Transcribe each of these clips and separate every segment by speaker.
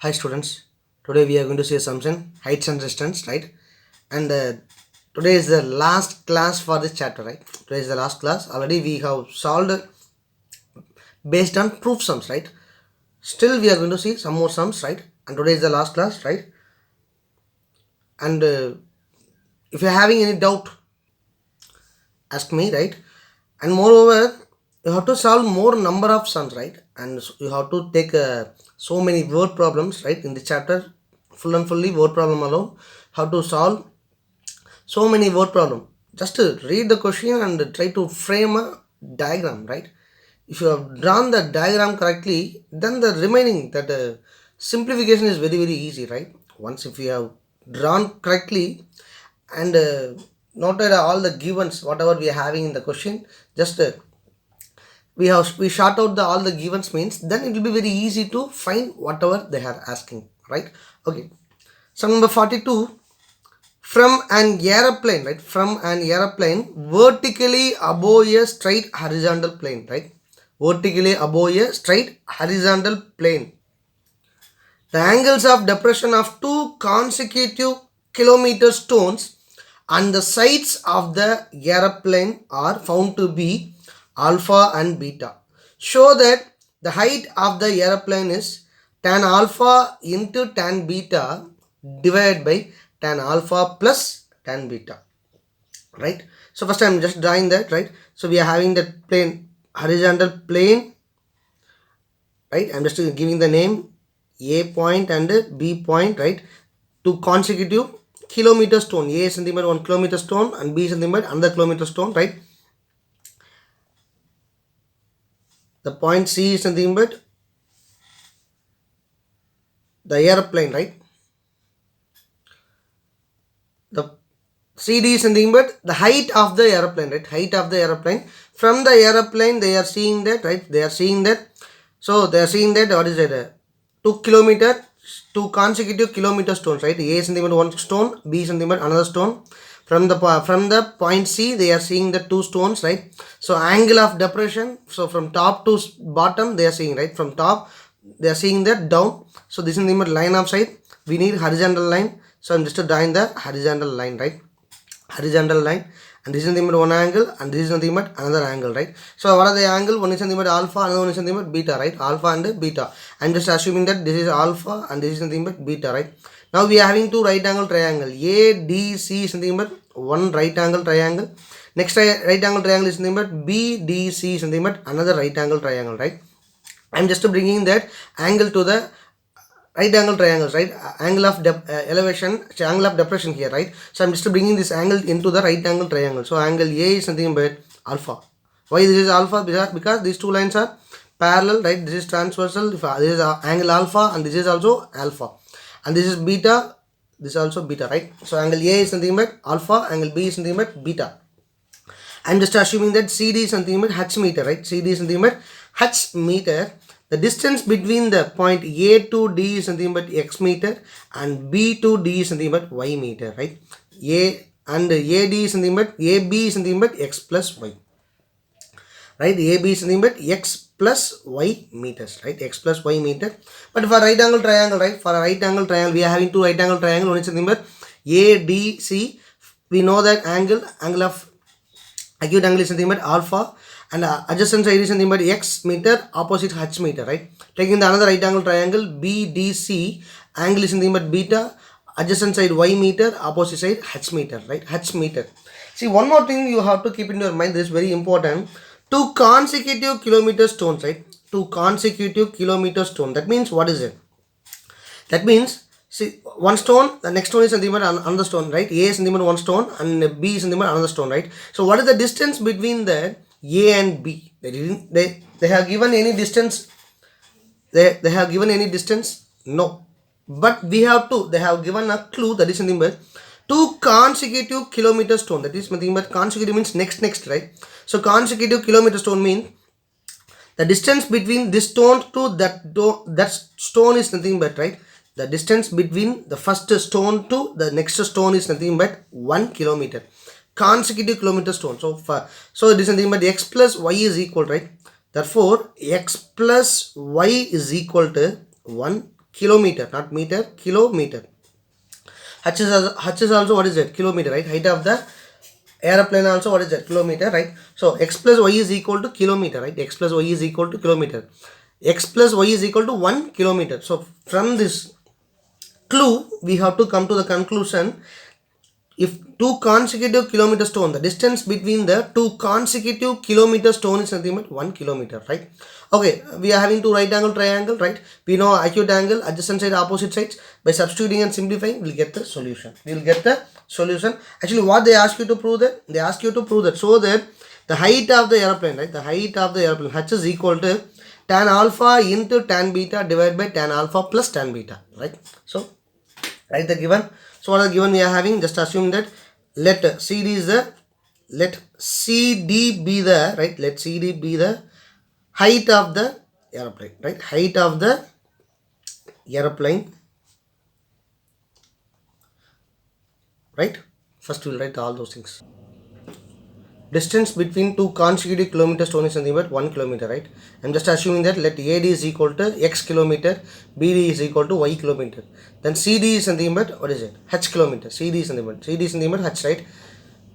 Speaker 1: Hi students, today we are going to see something heights and distance, right? And today is the last class for this chapter, right? Today is the last class. Already we have solved based on proof sums, right? Still we are going to see some more sums, right? And today is the last class, right? And if you are having any doubt, ask me, right? And moreover, you have to solve more number of sums, right? And you have to take so many word problems, right? In the chapter, full and fully word problem alone. How to solve so many word problem. Just read the question and try to frame a diagram, right? If you have drawn the diagram correctly, then the remaining that simplification is very easy, right? Once if you have drawn correctly and noted all the givens whatever we are having in the question, just we short out the all the givens means, then it will be very easy to find whatever they are asking, right? Okay, sum number 42. From an aeroplane, right? From an aeroplane vertically above a straight horizontal plane, right? Vertically above a straight horizontal plane, the angles of depression of two consecutive kilometer stones on the sides of the aeroplane are found to be alpha and beta. Show that the height of the aeroplane is tan alpha into tan beta divided by tan alpha plus tan beta, right? So first I'm just drawing that, right? So we are having that plane, horizontal plane, right? I'm just giving the name A point and B point, right? Two consecutive kilometer stone. A is nothing but 1 kilometer stone and B is nothing but another kilometer stone, right? The point C is nothing but the airplane, right? The CD is nothing but the height of the airplane, right? Height of the airplane. From the airplane, they are seeing that, right? They are seeing that. So they are seeing that, what is it? 2 kilometer, two consecutive kilometer stones, right? A is nothing but one stone, B is nothing but another stone. From the point C, they are seeing the two stones, right? So angle of depression. So from top to bottom, they are seeing, right? From top, they are seeing that down. So this is the line of sight. We need horizontal line. So I'm just drawing the horizontal line, right? Horizontal line, and this is nothing but one angle and this is nothing but another angle, right? So what are the angle? One is nothing but alpha, another one is nothing but beta, right? Alpha and beta. I'm just assuming that this is alpha and this is nothing but beta, right? Now we are having two right angle triangle. ADC is nothing but one right angle triangle. Next right angle triangle is nothing but BDC is nothing but another right angle triangle, right? I'm just bringing that angle to the right angle triangles, right? Angle of elevation, angle of depression here, right? So I'm just bringing this angle into the right angle triangle. So angle A is nothing but alpha. Why this is alpha? Because these two lines are parallel, right? This is transversal. This is angle alpha and this is also alpha, and this is beta. This is also beta, right? So angle A is nothing but alpha, angle B is nothing but beta. I'm just assuming that CD is nothing but h meter, right? CD is nothing but h meter. The distance between the point A to D is nothing but x meter and B to D is nothing but y meter, right? A and AD is nothing but AB is nothing but x plus y, right? AB is nothing but x plus y meters, right? X plus y meter. But for right angle triangle, right? For a right angle triangle, we are having two right angle triangle. One is nothing but ADC. We know that angle of acute angle is nothing but alpha, and adjacent side is nothing but x meter, opposite h meter, right? Taking the another right angle triangle BDC, angle is nothing but beta, adjacent side y meter, opposite side h meter, right? H meter. See, one more thing you have to keep in your mind, this is very important. Two consecutive kilometer stones, right? Two consecutive kilometer stone. That means what is it? That means, see, one stone, the next stone is nothing but another stone, right? A is nothing but one stone and B is nothing but another stone, right? So what is the distance between the A and B? They have given any distance? They have given any distance? No. But we have to, they have given a clue, that is nothing but two consecutive kilometer stone. That is nothing but consecutive means next, right? So consecutive kilometer stone means the distance between this stone to that stone is nothing but, right? The distance between the first stone to the next stone is nothing but 1 kilometer. Consecutive kilometer stone. So it is nothing but x plus y is equal, right? Therefore, x plus y is equal to 1 kilometer, not meter, kilometer. H is also what is it? Kilometer, right? Height of the airplane also what is that? Kilometer, right? So x plus y is equal to kilometer, right? X plus y is equal to kilometer. X plus y is equal to 1 kilometer. So from this clue, we have to come to the conclusion. If two consecutive kilometer stone, the distance between the two consecutive kilometer stone is nothing but 1 kilometer, right? Okay, we are having two right angle triangle, right? We know acute angle, adjacent side, opposite sides. By substituting and simplifying, we'll get the solution. We'll get the solution. Actually, what they ask you to prove that? They ask you to prove that so that the height of the airplane, right? The height of the airplane, h is equal to tan alpha into tan beta divided by tan alpha plus tan beta, right? So write the given. So what are the given we are having? Just assume that let CD is the, let CD be the, right? Let CD be the height of the airplane, right? Height of the airplane, right? First we'll write all those things. Distance between two consecutive kilometer stone is nothing but 1 kilometer, right? I'm just assuming that let AD is equal to x kilometer, BD is equal to y kilometer. Then CD is nothing but what is it? H kilometer. CD is nothing but H, right?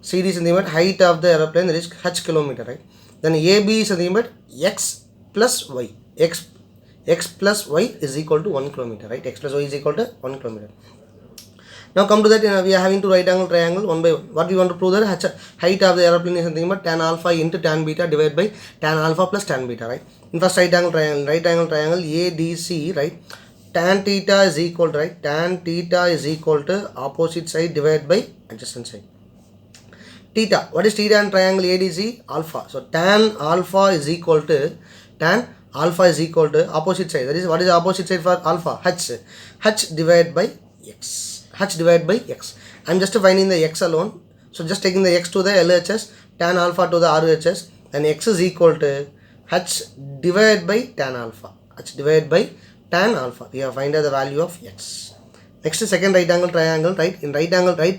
Speaker 1: CD is nothing but height of the aeroplane, that is H kilometer, right? Then AB is nothing but x plus y. X plus y is equal to 1 kilometer, right? X plus y is equal to 1 kilometer. Now come to that, we are having two right angle triangle one by one. What we want to prove that height of the aeroplane is nothing but tan alpha into tan beta divided by tan alpha plus tan beta, right? In first right angle triangle ADC, right? Tan theta is equal to, right? Tan theta is equal to opposite side divided by adjacent side. Theta, what is theta in triangle ADC? Alpha. So tan alpha is equal to opposite side. That is, what is the opposite side for alpha? H divided by x. H divided by x. I am just finding the x alone. So just taking the x to the LHS, tan alpha to the RHS, then x is equal to h divided by tan alpha. H divided by tan alpha. We have find out the value of x. Next is second right angle triangle, right? In right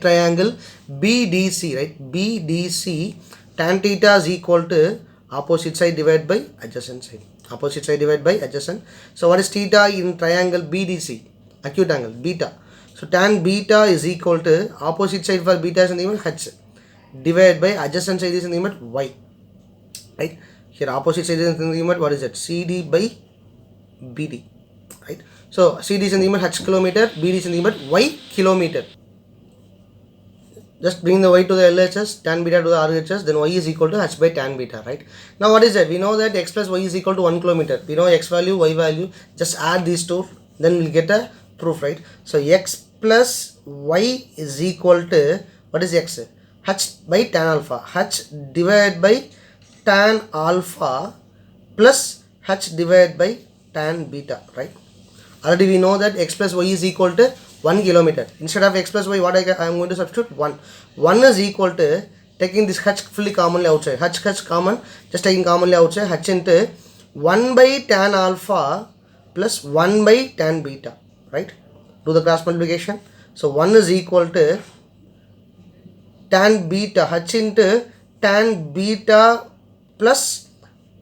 Speaker 1: triangle BDC, right? BDC, tan theta is equal to opposite side divided by adjacent side. Opposite side divided by adjacent. So what is theta in triangle BDC? Acute angle beta. So tan beta is equal to opposite side for beta is nothing but h divided by adjacent side is nothing but y, right? Here opposite side is nothing but what is it? CD by BD, right? So CD is nothing but h kilometer, BD is nothing but y kilometer. Just bring the y to the LHS, tan beta to the RHS, then y is equal to h by tan beta, right? Now what is that? We know that x plus y is equal to 1 kilometer. We know x value, y value. Just add these two, then we'll get a proof, right? So x plus y is equal to what is x? H by tan alpha. H divided by tan alpha plus h divided by tan beta, right? Already we know that x plus y is equal to 1 kilometer. Instead of x plus y, what I am going to substitute 1. 1 is equal to taking this h fully commonly outside. H common, just taking commonly outside. H into 1 by tan alpha plus 1 by tan beta, right? Do the cross multiplication. So 1 is equal to tan beta, h into tan beta plus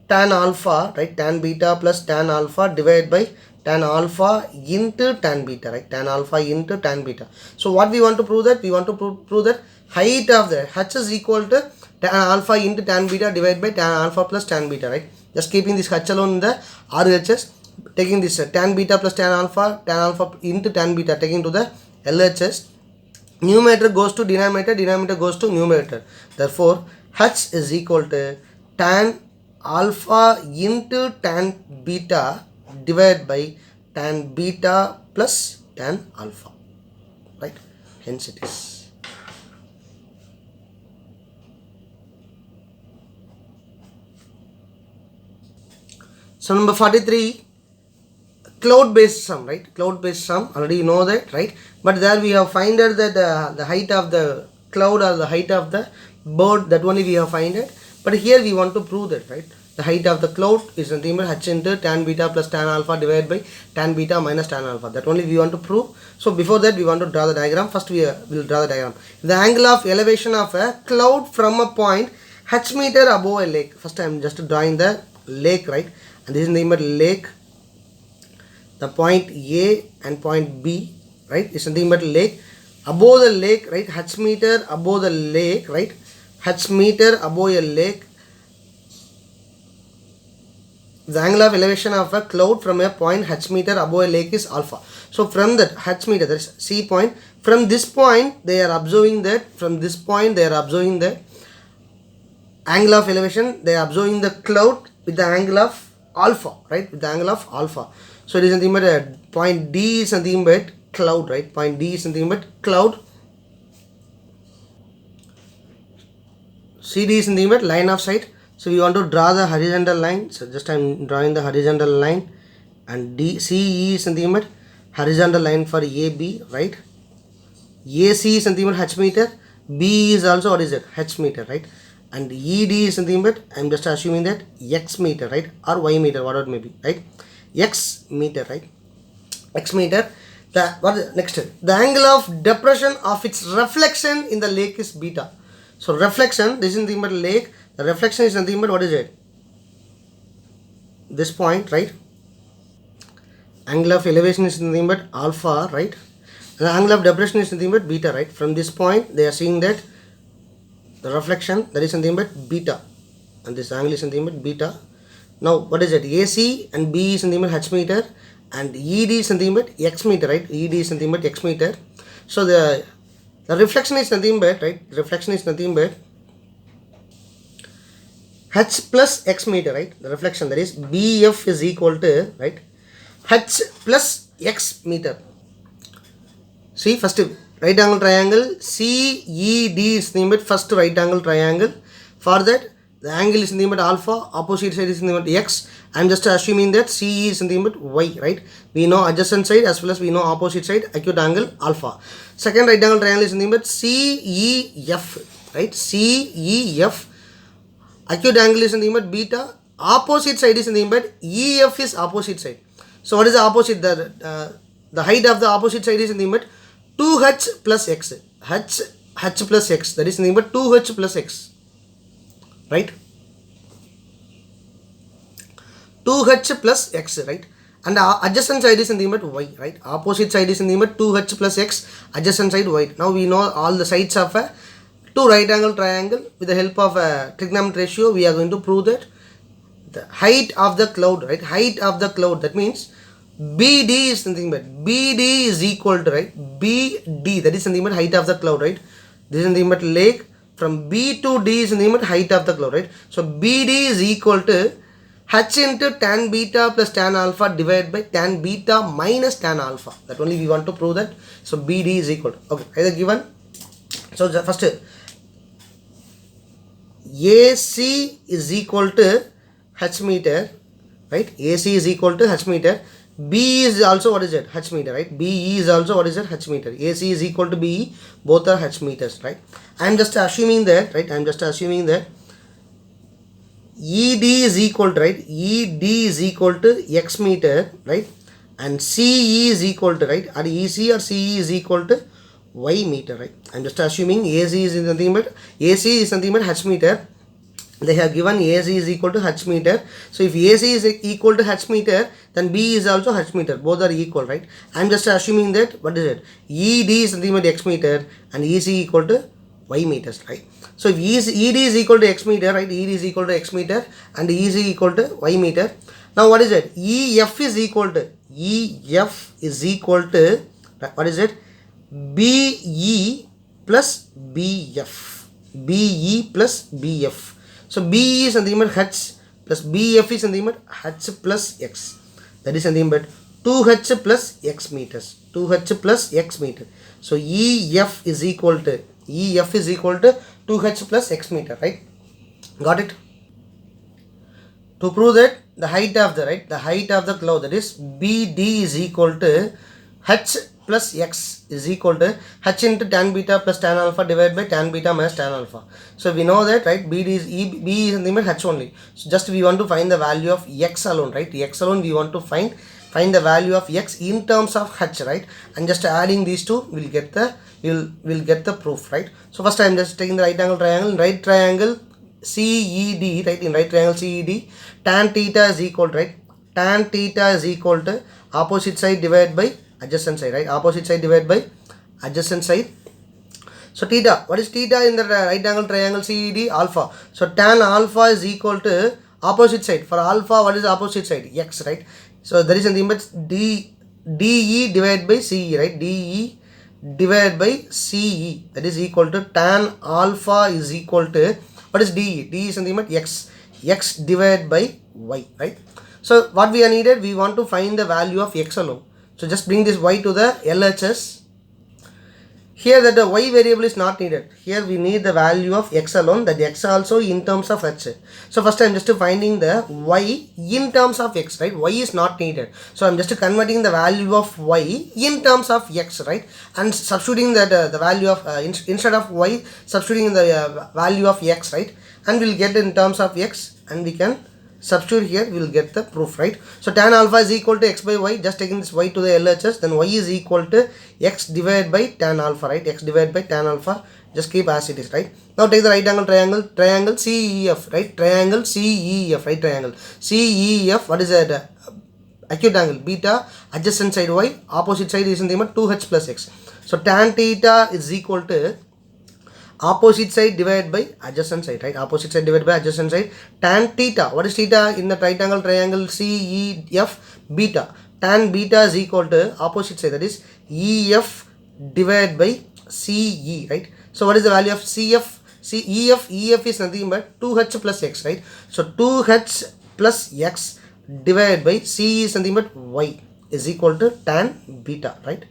Speaker 1: tan alpha, right? Tan beta plus tan alpha divided by tan alpha into tan beta, right? Tan alpha into tan beta. So what we want to prove that? We want to prove that height of the h is equal to tan alpha into tan beta divided by tan alpha plus tan beta, right? Just keeping this h alone in the RHS. Taking this tan beta plus tan alpha into tan beta, taking to the LHS. Numerator goes to denominator, denominator goes to numerator. Therefore, h is equal to tan alpha into tan beta divided by tan beta plus tan alpha, right? Hence it is. So number 43. Cloud based sum, right? Cloud based sum, already you know that, right? But there we have find out that the height of the cloud or the height of the bird, that only we have find it. But here we want to prove that, right? The height of the cloud is nothing but h into tan beta plus tan alpha divided by tan beta minus tan alpha. That only we want to prove. So before that we want to draw the diagram. First we will draw the diagram. The angle of elevation of a cloud from a point h meter above a lake. First I am just drawing the lake, right? And this is nothing but lake. the point A and point B, right, is nothing but lake. Above the lake, right, h meter above the lake, right, h meter above a lake, the angle of elevation of a cloud from a point h meter above a lake is alpha. So from that h meter, that is C point, from this point they are observing that, from this point they are observing the angle of elevation, they are observing the cloud with the angle of alpha, right, with the angle of alpha. So it is nothing but point D is nothing but cloud, right, point D is nothing but cloud, CD is nothing but line of sight. So we want to draw the horizontal line, so just I am drawing the horizontal line, and CE is nothing but horizontal line for AB, right, AC is nothing but h meter, B is also what is it, h meter, right, and ED is nothing but, I am just assuming that x meter, right, or y meter, whatever it may be, right, x meter, right, x meter. The what is next? The angle of depression of its reflection in the lake is beta. So reflection, this is nothing but lake, the reflection is nothing but what is it, this point, right, angle of elevation is nothing but alpha, right, the angle of depression is nothing but beta, right. From this point they are seeing that the reflection, that is nothing but beta, and this angle is nothing but beta. Now what is it, AC and B is nothing but h meter, and ED is nothing but x meter, right, ED is nothing but x meter. So the reflection is nothing but, right, reflection is nothing but h plus x meter, right, the reflection, that is BF is equal to, right, h plus x meter. See, first right angle triangle CED is nothing but first right angle triangle. For that the angle is nothing but alpha, opposite side is nothing but x. I am just assuming that CE is nothing but y, right. We know adjacent side as well as we know opposite side, acute angle alpha. Second right angle triangle is nothing but CEF, right, CEF, acute angle is nothing but beta, opposite side is nothing but EF is opposite side. So what is the opposite, the height of the opposite side is nothing but 2h plus x, h plus x, that is nothing but 2h plus x, right, 2h plus x, right, and adjacent side is nothing but y, right, opposite side is nothing but 2h plus x, adjacent side y. Now we know all the sides of a two right angle triangle. With the help of a trigonometric ratio we are going to prove that the height of the cloud, right, height of the cloud, that means BD is nothing but, BD is equal to, right, BD, that is nothing but height of the cloud, right, this is nothing but lake, from B to D is nothing but height of the cloud, right. So BD is equal to h into tan beta plus tan alpha divided by tan beta minus tan alpha, that only we want to prove that. So BD is equal to, okay, either given. So the first AC is equal to h meter, right, AC is equal to h meter, B is also what is it, h meter, right, BE is also what is it, h meter, AC is equal to BE, both are h meters, right. I am just assuming that, right, I am just assuming that ED is equal to, right, ED is equal to x meter, right, and CE is equal to, right, or EC or CE is equal to y meter, right. I am just assuming AC is nothing but, AC is nothing but h meter, they have given AC is equal to h meter. So if AC is equal to h meter, then B is also h meter, both are equal, right. I am just assuming that what is it, ED is nothing but x meter and EC equal to y meters, right. So if ED is equal to x meter, right, ED is equal to x meter and EC equal to y meter. Now what is it, EF is equal to, EF is equal to, what is it, BE plus BF, BE plus BF. So BE is nothing but h plus BF is nothing but h plus x, that is nothing but 2h plus x meters, 2h plus x meter. So EF is equal to, EF is equal to 2h plus x meter, right. Got it. To prove that the height of the, right, the height of the cloud, that is BD is equal to h plus x is equal to h into tan beta plus tan alpha divided by tan beta minus tan alpha. So we know that, right, B is nothing but h only. So just we want to find the value of x alone, right, x alone we want to find the value of x in terms of h, right, and just adding these two we'll get the, we'll get the proof, right. So first I am just taking the right angle triangle, in right triangle CED, right, in right triangle CED, tan theta is equal to, right, tan theta is equal to opposite side divided by adjacent side, right? Opposite side divided by adjacent side. So theta, what is theta in the right angle triangle CED? Alpha. So tan alpha is equal to opposite side. For alpha, what is opposite side? X, right? So there is nothing but DE divided by CE, right? DE divided by CE, that is equal to tan alpha is equal to, what is DE? DE is nothing but X. X divided by Y, right? So what we are needed, we want to find the value of X alone. So just bring this Y to the LHS. Here that the Y variable is not needed. Here we need the value of X alone, that X also in terms of H. So first I am just finding the Y in terms of X, right? Y is not needed. So I am just converting the value of Y in terms of X, right? And substituting that the value of, instead of Y, substituting the value of X, right? And we'll get in terms of X, and we can substitute here, we will get the proof, right? So tan alpha is equal to X by Y, just taking this Y to the LHS, then Y is equal to X divided by tan alpha, right? X divided by tan alpha, just keep as it is, right? Now take the right angle triangle CEF, right? Triangle CEF, right? Triangle CEF, what is that? Acute angle beta, adjacent side Y, opposite side is nothing but 2H plus X. So tan theta is equal to opposite side divided by adjacent side, right? Opposite side divided by adjacent side. Tan theta, what is theta in the right angle triangle CEF? Beta. Tan beta is equal to opposite side, that is EF divided by CE, right? So what is the value of CF? EF is nothing but 2H plus X, right? So 2H plus X divided by CE is nothing but Y is equal to tan beta, right?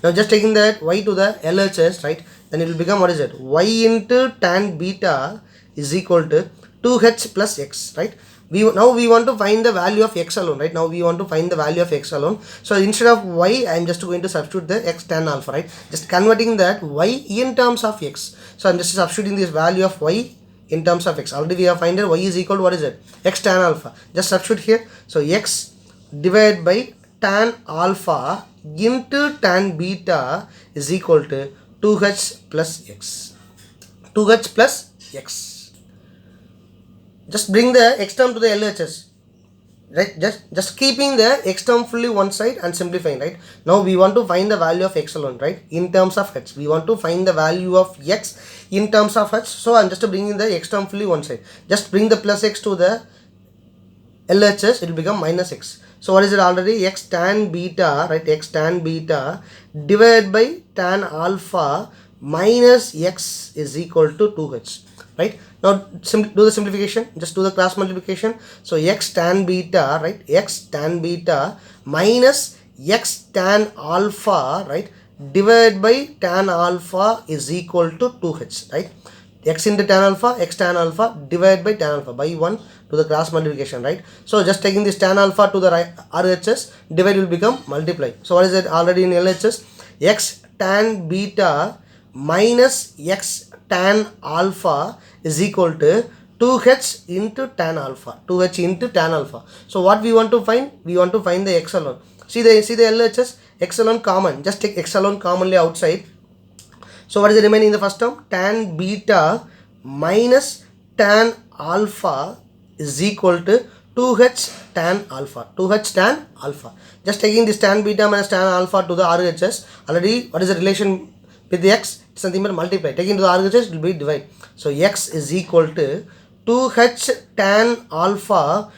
Speaker 1: Now just taking that Y to the LHS, right? Then it will become, what is it? Y into tan beta is equal to 2H plus X, right? Now we want to find the value of X alone, right? Now we want to find the value of X alone. So instead of Y, I am just going to substitute the X tan alpha, right? Just converting that Y in terms of X. So I am just substituting this value of Y in terms of X. Already we have found that Y is equal to, what is it? X tan alpha. Just substitute here. So X divided by tan alpha into tan beta is equal to 2H plus X. 2H plus X. Just bring the X term to the LHS, right? Just keeping the X term fully one side and simplifying, right? Now we want to find the value of X alone, right? In terms of H. We want to find the value of X in terms of H. So I'm just bringing the X term fully one side. Just bring the plus X to the LHS, it will become minus X. So what is it already? X tan beta, right? X tan beta divided by tan alpha minus X is equal to 2H, right? Now do the simplification, just do the cross multiplication. So X tan beta, right? X tan beta minus X tan alpha, right? Divided by tan alpha is equal to 2H, right? X into tan alpha, X tan alpha divided by tan alpha by 1 to the cross multiplication, right? So just taking this tan alpha to the right RHS, divide will become multiply. So what is it already in LHS? X tan beta minus X tan alpha is equal to 2H into tan alpha. 2H into tan alpha. So what we want to find? We want to find the X alone. See the LHS, X alone common. Just take X alone commonly outside. So what is the remaining in the first term? Tan beta minus tan alpha is equal to 2H tan alpha. 2H tan alpha. Just taking this tan beta minus tan alpha to the RHS. Already what is the relation with the X? It's nothing but multiply. Taking to the RHS, it will be divide. So X is equal to 2H tan alpha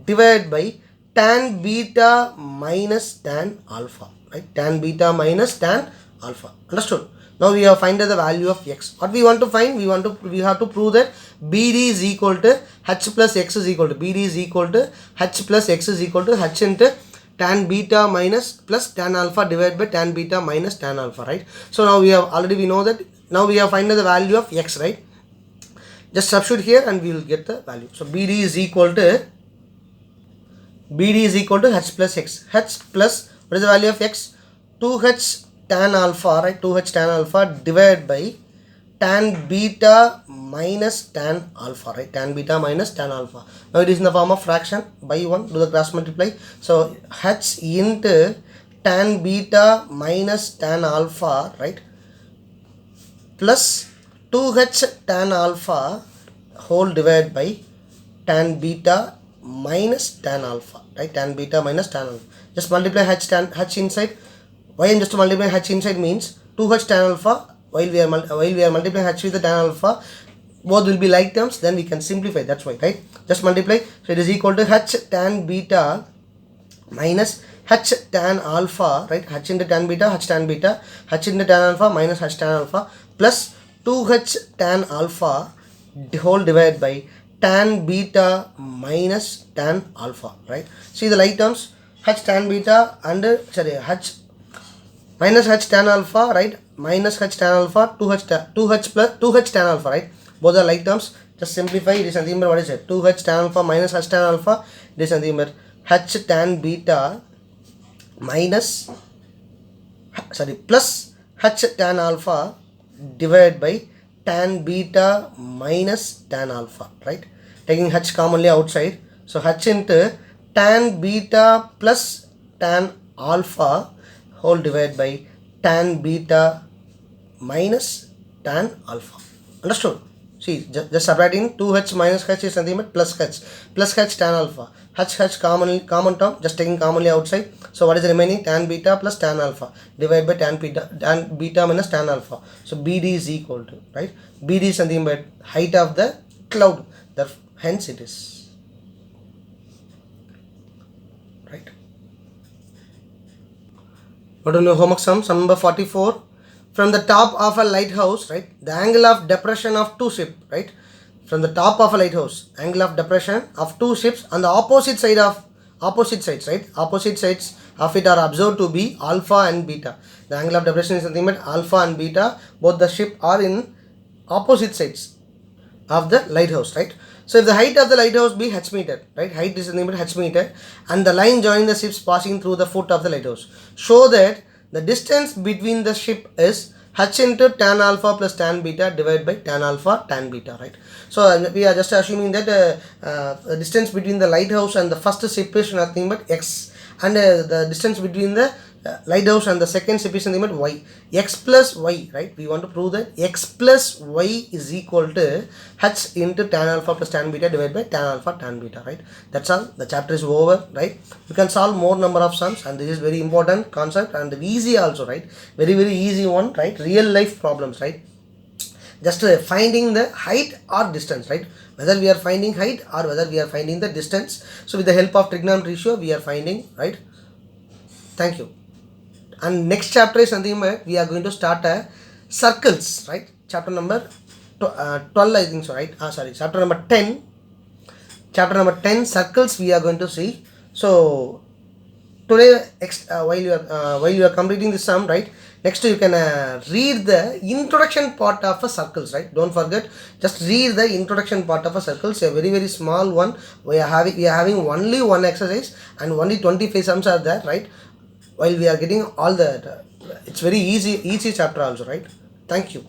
Speaker 1: divided by tan beta minus tan alpha. Right? Tan beta minus tan alpha. Understood? Now we have find the value of X. What we want to find? We have to prove that BD is equal to H plus X is equal to BD is equal to H plus X is equal to H into tan beta minus plus tan alpha divided by tan beta minus tan alpha, right? So now we know that now we have find the value of X, right? Just substitute here and we will get the value. So BD is equal to H plus X. H plus, what is the value of X? 2H tan alpha, right? 2H tan alpha divided by tan beta minus tan alpha, right? Tan beta minus tan alpha. Now it is in the form of fraction by 1, do the cross multiply. So H into tan beta minus tan alpha, right? Plus 2H tan alpha whole divided by tan beta minus tan alpha, right? Tan beta minus tan alpha. Just multiply h inside. Why I'm just multiplying h inside means 2h tan alpha. While we are multiplying h with the tan alpha, both will be like terms. Then we can simplify. That's why, right? Just multiply. So it is equal to h tan beta minus h tan alpha, right? H into tan beta, h into tan alpha minus h tan alpha plus 2h tan alpha whole divided by tan beta minus tan alpha, right? See the like terms, h tan beta and h minus h tan alpha, right? Minus h tan alpha, 2h plus 2h tan alpha, right? Both are like terms. Just simplify. It is nothing but what is it? 2h tan alpha minus h tan alpha. It is nothing but h tan beta minus plus h tan alpha divided by tan beta minus tan alpha, right? Taking h commonly outside, so h into tan beta plus tan alpha whole divided by tan beta minus tan alpha. Understood? See, just subtracting 2h minus h is nothing but plus h tan alpha. H common term, just taking commonly outside. So what is the remaining? Tan beta plus tan alpha divided by tan beta minus tan alpha. So BD is equal to, right? BD is nothing but height of the cloud. Hence it is, right? What do you know? Homework sum number 44. From the top of a lighthouse, right? The angle of depression of two ships, right? From the top of a lighthouse, angle of depression of two ships on the opposite sides, right? Opposite sides of it are observed to be alpha and beta. The angle of depression is nothing but alpha and beta. Both the ship are in opposite sides of the lighthouse, right? So if the height of the lighthouse be h meter, right? Height is nothing but h meter, and the line joining the ships passing through the foot of the lighthouse, show that the distance between the ship is h into tan alpha plus tan beta divided by tan alpha tan beta, right? So we are just assuming that the distance between the lighthouse and the first ship is nothing but x, and the distance between the lighthouse and the second ship is nothing but y. X plus y, right? We want to prove that x plus y is equal to h into tan alpha plus tan beta divided by tan alpha tan beta, right? That's all. The chapter is over, right? You can solve more number of sums, and this is very important concept and easy also, right? Very easy one, right? Real life problems, right? Just finding the height or distance, right? Whether we are finding height or whether we are finding the distance. So with the help of trigonometry ratio we are finding, right? Thank you. And next chapter is something we are going to start circles, right? Chapter number 12, I think so, right? Sorry, chapter number 10. Chapter number 10, circles we are going to see. So today, while you are completing this sum, right? Next you can read the introduction part of a circles, right? Don't forget, just read the introduction part of a circles. A very small one. We are having only one exercise and only 25 sums are there, right? While we are getting all the, it's very easy chapter also, right? Thank you.